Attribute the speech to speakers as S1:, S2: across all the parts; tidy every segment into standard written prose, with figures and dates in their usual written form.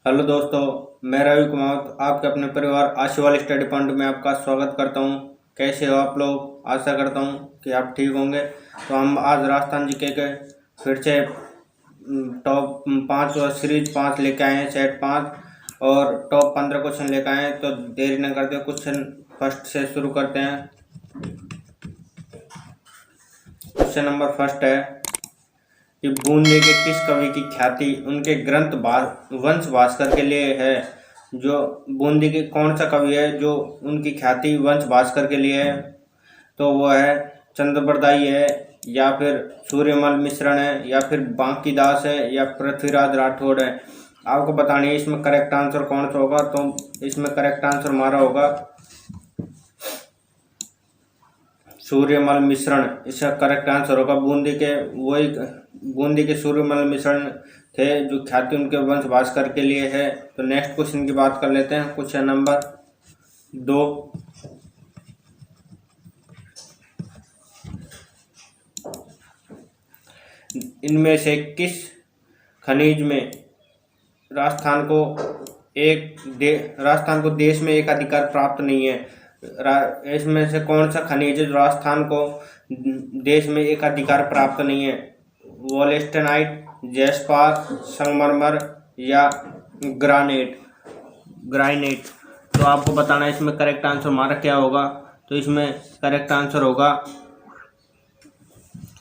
S1: Hello दोस्तों, मैं रवि कुमार आपके अपने परिवार आशीर्वाद स्टडी पॉइंट में आपका स्वागत करता हूं। कैसे हो आप लोग? आशा करता हूं कि आप ठीक होंगे। तो हम आज राजस्थान जीके के फिर से टॉप 5 और सीरीज 5 लेके आए हैं, सेट 5 और टॉप 15 क्वेश्चन लेके आए हैं। तो देरी न करते क्वेश्चन फर्स्ट से शुरू करते हैं। क्वेश्चन नंबर फर्स्ट है कि बूंदी के किस कवि की ख्याति उनके ग्रंथ वंश भास्कर के लिए है। जो बूंदी के कौन सा कवि है जो उनकी ख्याति वंश भास्कर के लिए है? तो वो है चंद्रबरदाई है, या फिर सूर्यमल मिश्रण है, या फिर बांकीदास है, या पृथ्वीराज राठौड़ है। आपको बतानी है इसमें करेक्ट आंसर कौन सा होगा। तो इसमें करेक्ट आंसर हमारा होगा सूर्यमल मिश्रण। इसका करेक्ट आंसर होगा बूंदी के सूर्यमल मिश्रण थे जो ख्याति उनके वंश भास्कर के लिए है। तो नेक्स्ट क्वेश्चन की बात कर लेते हैं। क्वेश्चन नंबर 2, इनमें से किस खनिज में राजस्थान को देश में एक अधिकार प्राप्त नहीं है? इसमें से कौन सा खनिज राजस्थान को देश में एक अधिकार प्राप्त नहीं है? वोल्स्टेनाइट, जैस्पार, संगमरमर या ग्रानाइट। तो आपको बताना है इसमें करेक्ट आंसर हमारा क्या होगा। तो इसमें करेक्ट आंसर होगा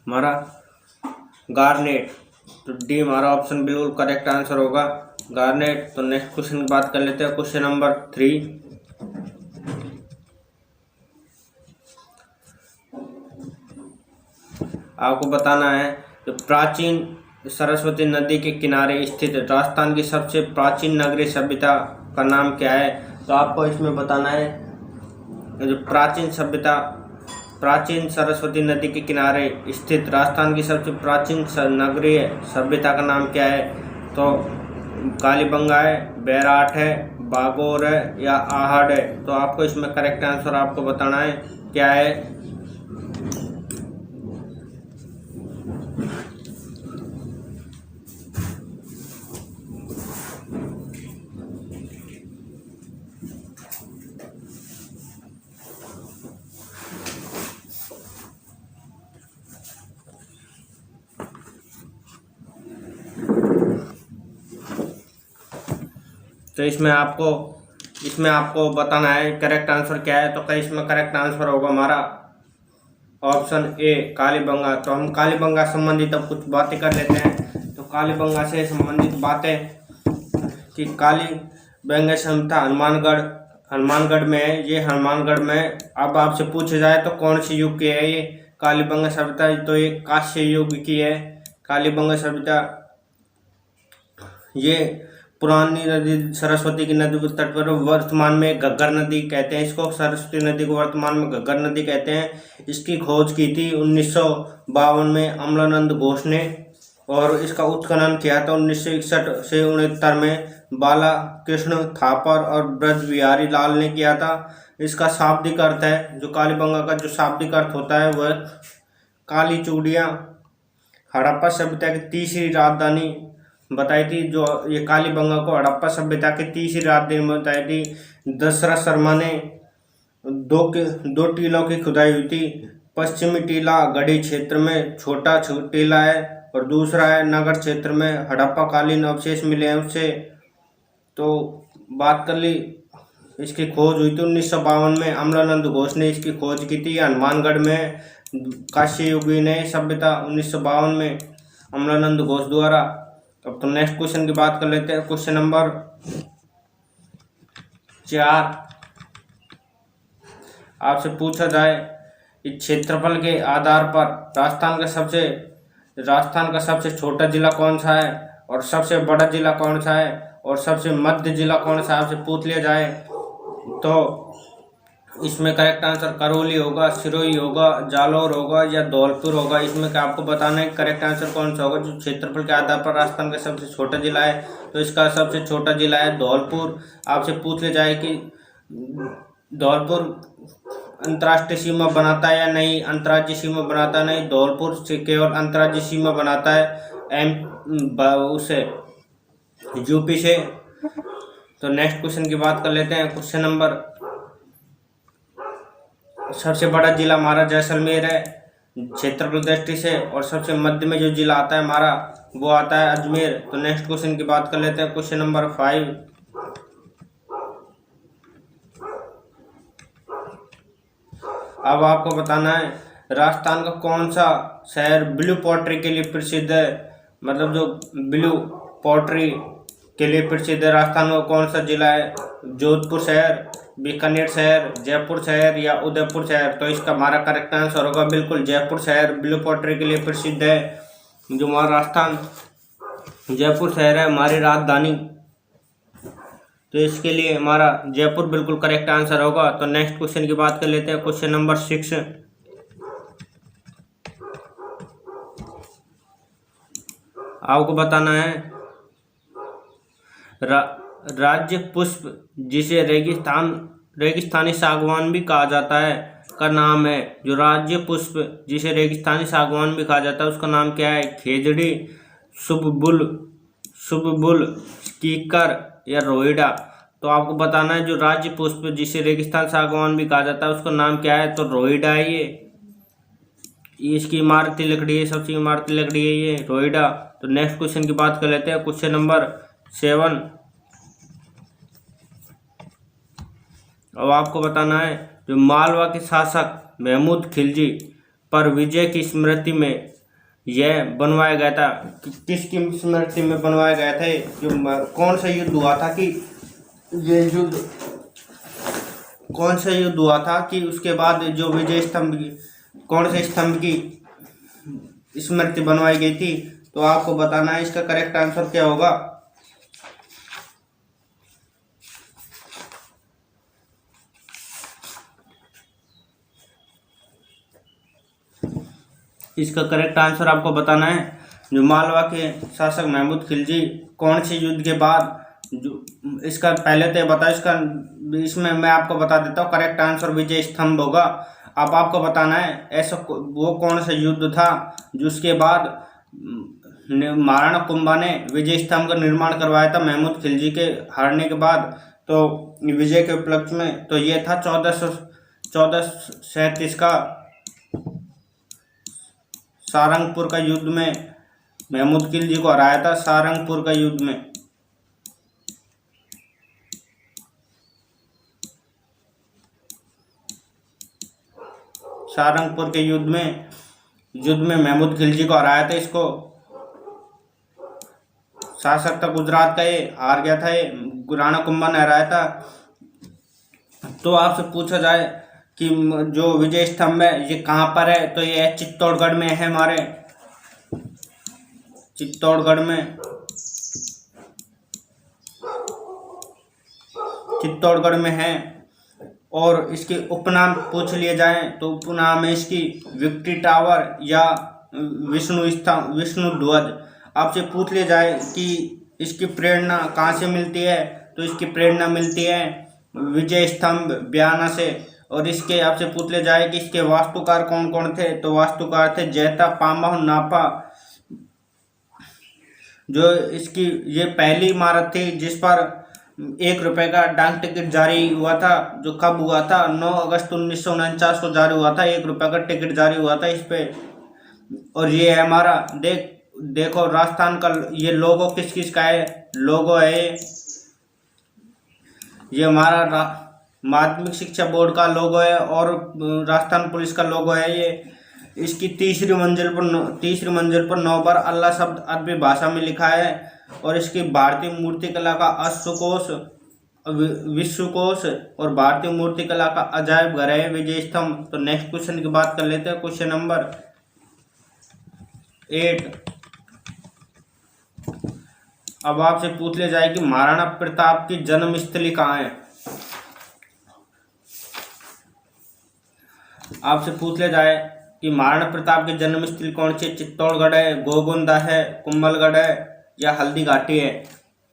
S1: हमारा गार्नेट। तो डी हमारा ऑप्शन बिल्कुल करेक्ट आंसर होगा, गार्नेट। तो नेक्स्ट क्वेश्चन की बात कर लेते हैं। क्वेश्चन नंबर 3, आपको बताना है तो प्राचीन सरस्वती नदी के किनारे स्थित राजस्थान की सबसे प्राचीन नगरीय सभ्यता का नाम क्या है? तो आपको इसमें बताना है जो प्राचीन सरस्वती नदी के किनारे स्थित राजस्थान की सबसे प्राचीन नगरीय सभ्यता का नाम क्या है? तो कालीबंगा है, बैराट है, बागोर है, या आहड़ है। तो आपको इसमें करेक्ट आंसर आपको बताना है क्या है। तो इसमें आपको बताना है करेक्ट आंसर क्या है। तो इसमें करेक्ट आंसर होगा हमारा ऑप्शन ए, कालीबंगा। तो हम कालीबंगा संबंधित अब कुछ बातें कर लेते हैं। तो कालीबंगा से संबंधित बातें कि कालीबंगा सभ्यता हनुमानगढ़ में है। ये हनुमानगढ़ में अब आपसे पूछा जाए तो कौन सी युग की है ये कालीबंगा सभ्यता? तो ये कांस्य युग की है कालीबंगा सभ्यता। ये पुरानी नदी सरस्वती की नदी के तट पर वर्तमान में घग्गर नदी कहते हैं इसको। सरस्वती नदी को वर्तमान में घग्गर नदी कहते हैं। इसकी खोज की थी 1952 में अमलानंद घोष ने, और इसका उत्खनन किया था 1961 से 1969 में बाला कृष्ण थापर और ब्रज बिहारी लाल ने किया था। इसका शाब्दिक अर्थ है, जो कालीबंगा का जो शाब्दिक अर्थ होता है वह काली चूड़ियाँ। हड़प्पा सभ्यता की तीसरी राजधानी बताई थी। जो ये कालीबंगा को हड़प्पा सभ्यता की तीसरी राजधानी बताई थी। दशरथ शर्मा ने दो टीलों की खुदाई हुई थी। पश्चिमी टीला गढ़ी क्षेत्र में छोटा टीला है, और दूसरा है नगर क्षेत्र में हड़प्पा कालीन अवशेष मिले हैं उससे। तो बात कर ली, इसकी खोज हुई थी 1952 में अमलानंद घोष ने इसकी खोज की थी। हनुमानगढ़ में कांस्य युगीन सभ्यता 1952 में अमलानंद घोष द्वारा। अब तो नेक्स्ट क्वेश्चन की बात कर लेते हैं। क्वेश्चन नंबर 4, आपसे पूछा जाए इस क्षेत्रफल के आधार पर राजस्थान का सबसे छोटा जिला कौन सा है, और सबसे बड़ा जिला कौन सा है, और सबसे मध्य जिला कौन सा है, आपसे पूछ लिया जाए तो इसमें करेक्ट आंसर करौली होगा, सिरोही होगा, जालौर होगा, या धौलपुर होगा। इसमें क्या आपको बताना है करेक्ट आंसर कौन सा होगा। जो क्षेत्रफल के आधार पर राजस्थान का सबसे छोटा जिला है, तो इसका सबसे छोटा जिला है धौलपुर। आपसे पूछ लिया जाए कि धौलपुर अंतर्राष्ट्रीय सीमा बनाता है या नहीं, अंतर्राज्यीय सीमा बनाता नहीं। धौलपुर से केवल अंतर्राज्यीय सीमा बनाता है उसे यूपी से। तो नेक्स्ट क्वेश्चन की बात कर लेते हैं। क्वेश्चन नंबर, सबसे बड़ा जिला हमारा जैसलमेर है क्षेत्रफल दृष्टि से, और सबसे मध्य में जो जिला आता है हमारा वो आता है अजमेर। तो नेक्स्ट क्वेश्चन की बात कर लेते हैं। क्वेश्चन नंबर 5, अब आपको बताना है राजस्थान का कौन सा शहर ब्लू पॉटरी के लिए प्रसिद्ध है। मतलब जो ब्लू पॉटरी के लिए प्रसिद्ध है, राजस्थान का कौन सा जिला है? जोधपुर शहर, बीकानेर शहर, जयपुर शहर या उदयपुर शहर। तो इसका हमारा करेक्ट आंसर होगा बिल्कुल जयपुर शहर ब्लू पॉटरी के लिए प्रसिद्ध है। जो हमारा राजस्थान जयपुर शहर है हमारी राजधानी, तो इसके लिए हमारा जयपुर बिल्कुल करेक्ट आंसर होगा। तो नेक्स्ट क्वेश्चन की बात कर लेते हैं। क्वेश्चन नंबर 6, आपको बताना है राज्य पुष्प जिसे रेगिस्तानी सागवान भी कहा जाता है का नाम है। जो राज्य पुष्प जिसे रेगिस्तानी सागवान भी कहा जाता है उसका नाम क्या है? खेजड़ी, शुभबुल, कीकर या रोहिड़ा। तो आपको बताना है जो राज्य पुष्प जिसे रेगिस्तान सागवान भी कहा जाता है उसका नाम क्या है? तो रोहिड़ा है ये इसकी इमारती लकड़ी है, सबसे इमारती लकड़ी है ये रोहिड़ा। तो नेक्स्ट क्वेश्चन की बात कर लेते हैं। क्वेश्चन नंबर 7, अब आपको बताना है जो मालवा के शासक महमूद खिलजी पर विजय की स्मृति में यह बनवाया गया था। किसकी स्मृति में बनवाया गया था? जो कौन सा युद्ध हुआ था कि ये युद्ध कौन सा युद्ध हुआ था कि उसके बाद जो विजय स्तंभ की कौन से स्तंभ की स्मृति बनवाई गई थी? तो आपको बताना है इसका करेक्ट आंसर क्या होगा। इसका करेक्ट आंसर आपको बताना है जो मालवा के शासक महमूद खिलजी कौन से युद्ध के बाद, जो इसका पहले तो बता, इसमें मैं आपको बता देता हूँ करेक्ट आंसर विजय स्तंभ होगा। अब आपको बताना है ऐसा वो कौन सा युद्ध था जिसके बाद महाराणा कुंभा ने विजय स्तंभ का निर्माण करवाया था महमूद खिलजी के हारने के बाद, तो विजय के उपलक्ष्य में। तो ये था 1437 का सारंगपुर का युद्ध में महमूद खिलजी को हराया था, सारंगपुर का युद्ध में। सारंगपुर के युद्ध में महमूद खिलजी को हराया था। इसको शासक था गुजरात का, ये हार गया था, ये राणा कुंभा ने हराया था। तो आपसे पूछा जाए कि जो विजय स्तंभ है ये कहाँ पर है? तो ये चित्तौड़गढ़ में है, हमारे चित्तौड़गढ़ में है। और इसके उपनाम पूछ लिए जाएं तो उपनाम है इसकी विक्ट्री टावर या विष्णु ध्वज। आपसे पूछ लिया जाए कि इसकी प्रेरणा कहाँ से मिलती है? तो इसकी प्रेरणा मिलती है विजय स्तंभ बयाना से। और इसके आपसे पूछ लिया जाए कि इसके वास्तुकार कौन कौन थे? तो वास्तुकार थे जैता, पामा और नापा। जो इसकी ये पहली इमारत थी जिस पर 1 रुपए का डाक टिकट जारी हुआ था, जो कब हुआ था? 9 अगस्त 1949 को जारी हुआ था, 1 रुपए का टिकट जारी हुआ था इस पे। और ये है हमारा देखो राजस्थान का ये लोगो किस किस का है? लोगो है ये हमारा माध्यमिक शिक्षा बोर्ड का लोगो है, और राजस्थान पुलिस का लोगो है ये। इसकी तीसरी मंजिल पर 9 बार अल्लाह शब्द अरबी भाषा में लिखा है। और इसकी भारतीय मूर्तिकला का अश्वकोश, विश्वकोश और भारतीय मूर्तिकला का अजायब घर है विजय स्तंभ। तो नेक्स्ट क्वेश्चन की बात कर लेते हैं। क्वेश्चन नंबर 8, अब आपसे पूछ लिया जाए कि महाराणा प्रताप की जन्मस्थली कहाँ है? आपसे पूछ लिया जाए कि महाराणा प्रताप की जन्मस्थली कौन सी? चित्तौड़गढ़ है, गोगुंदा है, कुंभलगढ़ है या हल्दी घाटी है।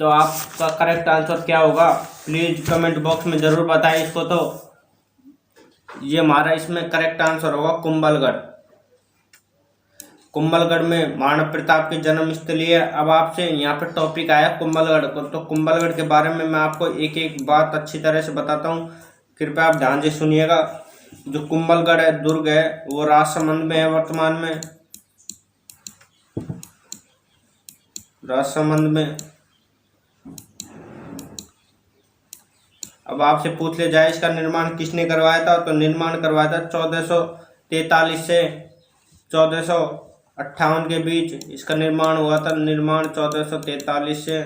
S1: तो आपका करेक्ट आंसर क्या होगा? प्लीज कमेंट बॉक्स में जरूर बताएं इसको। तो ये हमारा इसमें करेक्ट आंसर होगा कुंभलगढ़। कुंभलगढ़ में महाराणा प्रताप की जन्म स्थली है। अब आपसे यहाँ पे टॉपिक आया कुंभलगढ़ को, तो कुंभलगढ़ के बारे में मैं आपको एक एक बात अच्छी तरह से बताता हूँ, कृपया आप ध्यान से सुनिएगा। जो कुंभलगढ़ है दुर्ग है वो राजसमंद में है वर्तमान में, राजसमंद में। अब आपसे पूछ ले जाए इसका निर्माण किसने करवाया था, तो निर्माण करवाया था 1443 से 1458 के बीच इसका निर्माण हुआ था। निर्माण 1443 से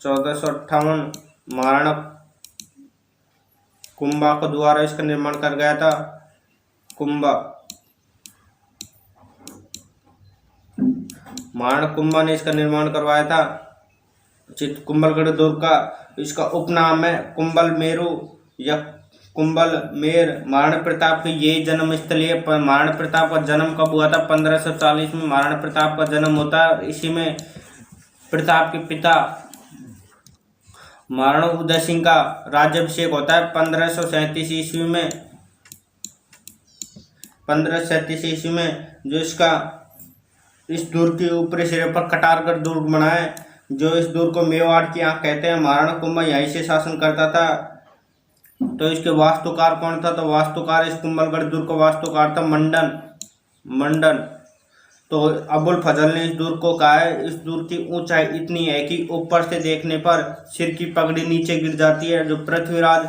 S1: 1458 महाराणा कुंभा को द्वारा इसका निर्माण कर गया था। कुंभा, महाराणा कुंभा ने इसका निर्माण करवाया था। कुंभलगढ़ दुर्ग का इसका उपनाम है कुंभल मेरु या कुंभल मेर। महाराणा प्रताप की यही जन्म स्थली है। महाराणा प्रताप का जन्म कब हुआ था? 1540 में महाराणा प्रताप का जन्म होता है। इसी में प्रताप के पिता महाराणा उदय सिंह का राज्याभिषेक होता है 1537 ईस्वी में। 1537 ईस्वी में जो इसका इस दुर्ग के ऊपरी सिरे पर कटारगढ़ दुर्ग बना है, जो इस दुर्ग को मेवाड़ की आंख कहते हैं। महाराणा कुंभा यहीं से शासन करता था। तो इसके वास्तुकार कौन था? तो वास्तुकार इस कुंभलगढ़ दुर्ग का वास्तुकार था मंडन। तो अबुल फजल ने इस दुर्ग को कहा है, इस दुर्ग की ऊंचाई इतनी है कि ऊपर से देखने पर सिर की पगड़ी नीचे गिर जाती है। जो पृथ्वीराज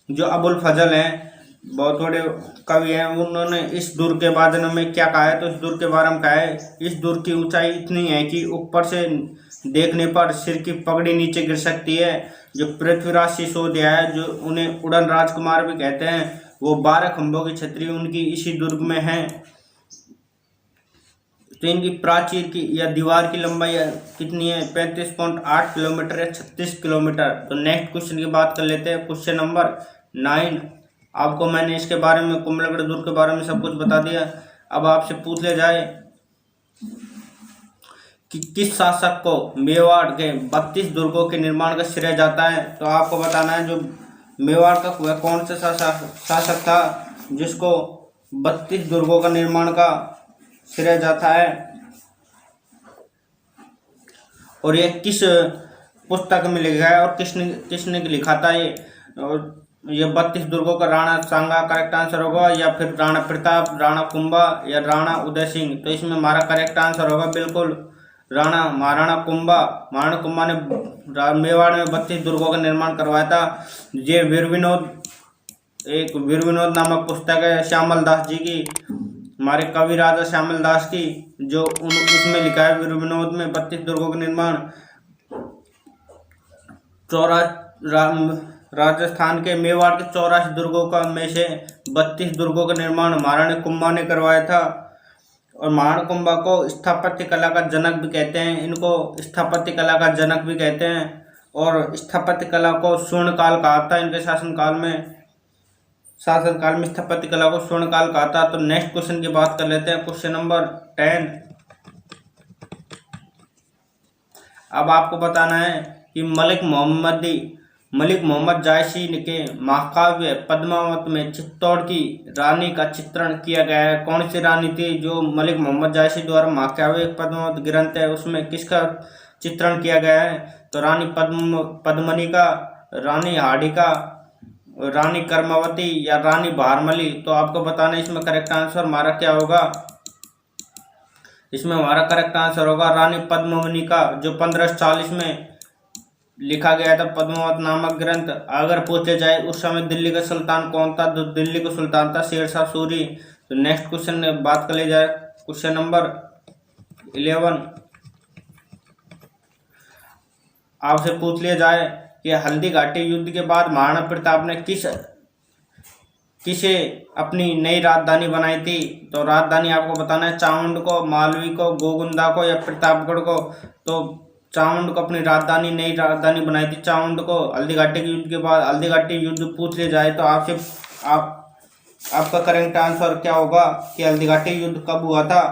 S1: जो अबुल फजल हैं, बहुत बड़े कवि हैं, उन्होंने इस दुर्ग के बारे में क्या कहा है? तो इस दुर्ग के बारे में कहा है, इस दुर्ग की ऊंचाई इतनी है कि ऊपर से देखने पर सिर की पगड़ी नीचे गिर सकती है। जो पृथ्वीराज सिसोदिया है, जो उन्हें उड़न राजकुमार भी कहते हैं, वो 12 खंभों की छतरी उनकी इसी दुर्ग में है। तो इनकी प्राचीर की या दीवार की लंबाई कितनी है? 35.8 किलोमीटर या 36 किलोमीटर। तो नेक्स्ट क्वेश्चन की बात कर लेते हैं, क्वेश्चन नंबर 9। आपको मैंने इसके बारे में कुंभलगढ़ दुर्ग के बारे में सब कुछ बता दिया। अब आपसे पूछ ले जाए कि किस शासक को मेवाड़ के 32 दुर्गों के निर्माण का श्रेय जाता है? तो आपको बताना है जो मेवाड़ का वह कौन सा शासक था जिसको 32 दुर्गों का निर्माण का श्रेय जाता है, और ये किस पुस्तक में लिखा है और किसने लिखा था ये? और ये 32 दुर्गों का राणा सांगा करेक्ट आंसर होगा, या फिर राणा प्रताप, राणा कुंभा या राणा उदय सिंह? तो इसमें हमारा करेक्ट आंसर होगा बिल्कुल महाराणा कुंभा। महाराणा कुंभा ने मेवाड़ में 32 दुर्गों का निर्माण करवाया था। ये वीर विनोद नामक पुस्तक है श्यामल दास जी की, हमारे कवि राजा श्यामल दास की, जो उसमें लिखा है वीर विनोद में 32 दुर्गों का निर्माण। राजस्थान के मेवाड़ के 84 दुर्गों का में से 32 दुर्गों का निर्माण महाराणा कुंभा ने करवाया था। और महाराणा कुंभा को स्थापत्य कला का जनक भी कहते हैं, इनको स्थापत्य कला का जनक भी कहते हैं। और स्थापत्य कला को स्वर्ण काल कहा था इनके शासनकाल में स्थापत्य कला को स्वर्ण काल कहा था। तो नेक्स्ट क्वेश्चन की बात कर लेते हैं, क्वेश्चन नंबर 10। अब आपको बताना है कि मलिक मोहम्मद जायसी के महाकाव्य पद्मावत में चित्तौड़ की रानी का चित्रण किया गया है। कौन सी रानी थी? जो मलिक मोहम्मद जायसी द्वारा महाकाव्य पद्मावत ग्रंथ है उसमें किसका चित्रण किया गया है? तो रानी पद्मनिका, रानी हाडिका, रानी कर्मावती या रानी भारमली? तो आपको बताना है इसमें करेक्ट आंसर हमारा क्या होगा। इसमें हमारा करेक्ट आंसर होगा रानी पद्मनिका, जो 1540 में लिखा गया था पद्मावत नामक ग्रंथ। अगर पूछे जाए उस समय दिल्ली का सुल्तान कौन था, तो दिल्ली का सुल्तान था शेरशाह सूरी। तो नेक्स्ट क्वेश्चन बात कर ली जाए, क्वेश्चन नंबर 11। आपसे पूछ लिया जाए कि हल्दी घाटी युद्ध के बाद महाराणा प्रताप ने किसे अपनी नई राजधानी बनाई थी? तो राजधानी आपको बताना है चामुंड को, मालवी को, गोगुंदा को या प्रतापगढ़ को? तो चामुंड को अपनी नई राजधानी बनाई थी चामुंड को हल्दी घाटी के युद्ध के बाद। हल्दी घाटी युद्ध पूछ लिया जाए तो आपका करेक्ट आंसर क्या होगा कि हल्दी घाटी युद्ध कब हुआ था?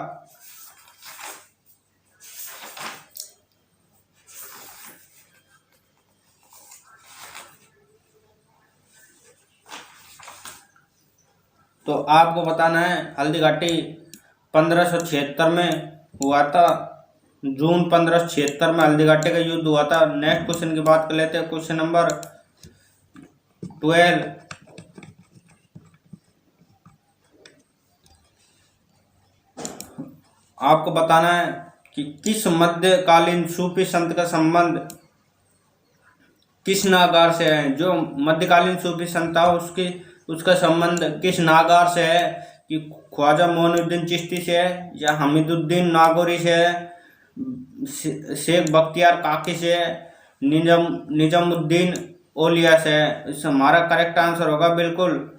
S1: तो आपको बताना है हल्दी घाटी 1576 में हुआ था। जून 1576 में हल्दीघाटी का युद्ध हुआ था। नेक्स्ट क्वेश्चन की बात कर लेते हैं। Question number 12। आपको बताना है कि किस मध्यकालीन सूफी संत का संबंध किस नागार से है। जो मध्यकालीन सूफी संत था उसका संबंध किस नागार से है, कि ख्वाजा मोइनुद्दीन चिश्ती से है, या हमीदुद्दीन नागौरी से है, शेख बख्तियार काकी से है, निजामुद्दीन औलिया से है। इससे हमारा करेक्ट आंसर होगा बिल्कुल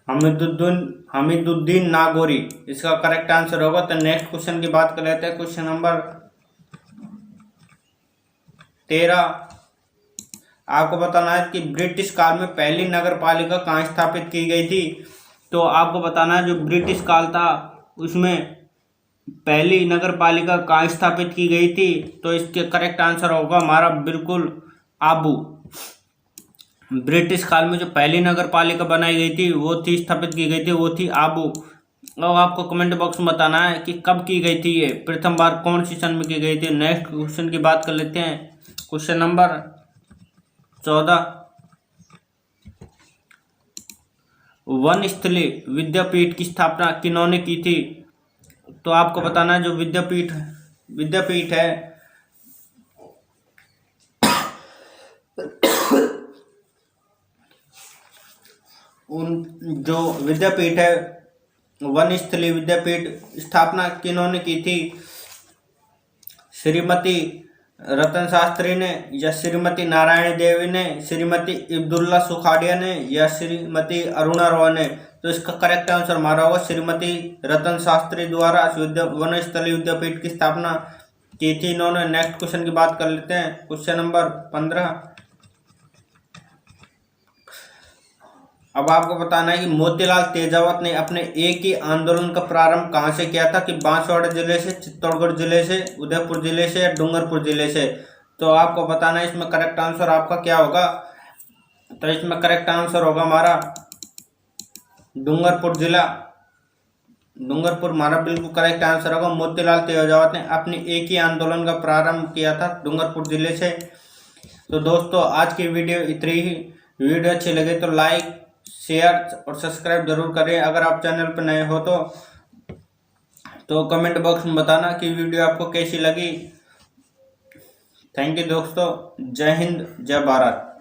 S1: हमीदुद्दीन नागौरी इसका करेक्ट आंसर होगा। तो नेक्स्ट क्वेश्चन की बात कर लेते हैं। Question number 13। आपको बताना है कि ब्रिटिश काल में पहली नगर पालिका कहाँ स्थापित की गई थी। तो आपको बताना है जो ब्रिटिश काल था उसमें पहली नगर पालिका कहाँ स्थापित की गई थी। तो इसके करेक्ट आंसर होगा हमारा बिल्कुल आबू। ब्रिटिश काल में जो पहली नगर पालिका बनाई गई थी वो थी स्थापित की गई थी वो थी आबू। अब आपको कमेंट बॉक्स में बताना है कि कब की गई थी, ये प्रथम बार कौन सी सन में की गई थी। नेक्स्ट क्वेश्चन की बात कर लेते हैं। Question number 14। वनस्थली विद्यापीठ की स्थापना किन्होंने की थी। तो आपको बताना है जो विद्यापीठ है वनस्थली विद्यापीठ स्थापना किन्होंने की थी। श्रीमती रतन शास्त्री ने, या श्रीमती नारायणी देवी ने, श्रीमती इब्दुल्ला सुखाड़िया ने, या श्रीमती अरुणा रॉय ने। तो इसका करेक्ट आंसर हमारा होगा श्रीमती रतन शास्त्री द्वारा वनस्थली विद्यापीठ की स्थापना की थी इन्होंने। नेक्स्ट क्वेश्चन की बात कर लेते हैं। Question number 15। अब आपको बताना है कि मोतीलाल तेजावत ने अपने एक ही आंदोलन का प्रारंभ कहाँ से किया था, कि बांसवाड़ा जिले से, चित्तौड़गढ़ जिले से, उदयपुर जिले से, या डूंगरपुर जिले से। तो आपको बताना है इसमें करेक्ट आंसर आपका क्या होगा। तो इसमें करेक्ट आंसर होगा हमारा डूंगरपुर जिला। डूंगरपुर हमारा बिल्कुल करेक्ट आंसर होगा। मोतीलाल तेजावत ने अपने एक ही आंदोलन का प्रारंभ किया था डूंगरपुर जिले से। तो दोस्तों आज की वीडियो इतनी ही। वीडियो अच्छी लगे तो लाइक, शेयर और सब्सक्राइब जरूर करें। अगर आप चैनल पर नए हो तो कमेंट बॉक्स में बताना कि वीडियो आपको कैसी लगी। थैंक यू दोस्तों। जय हिंद, जय भारत।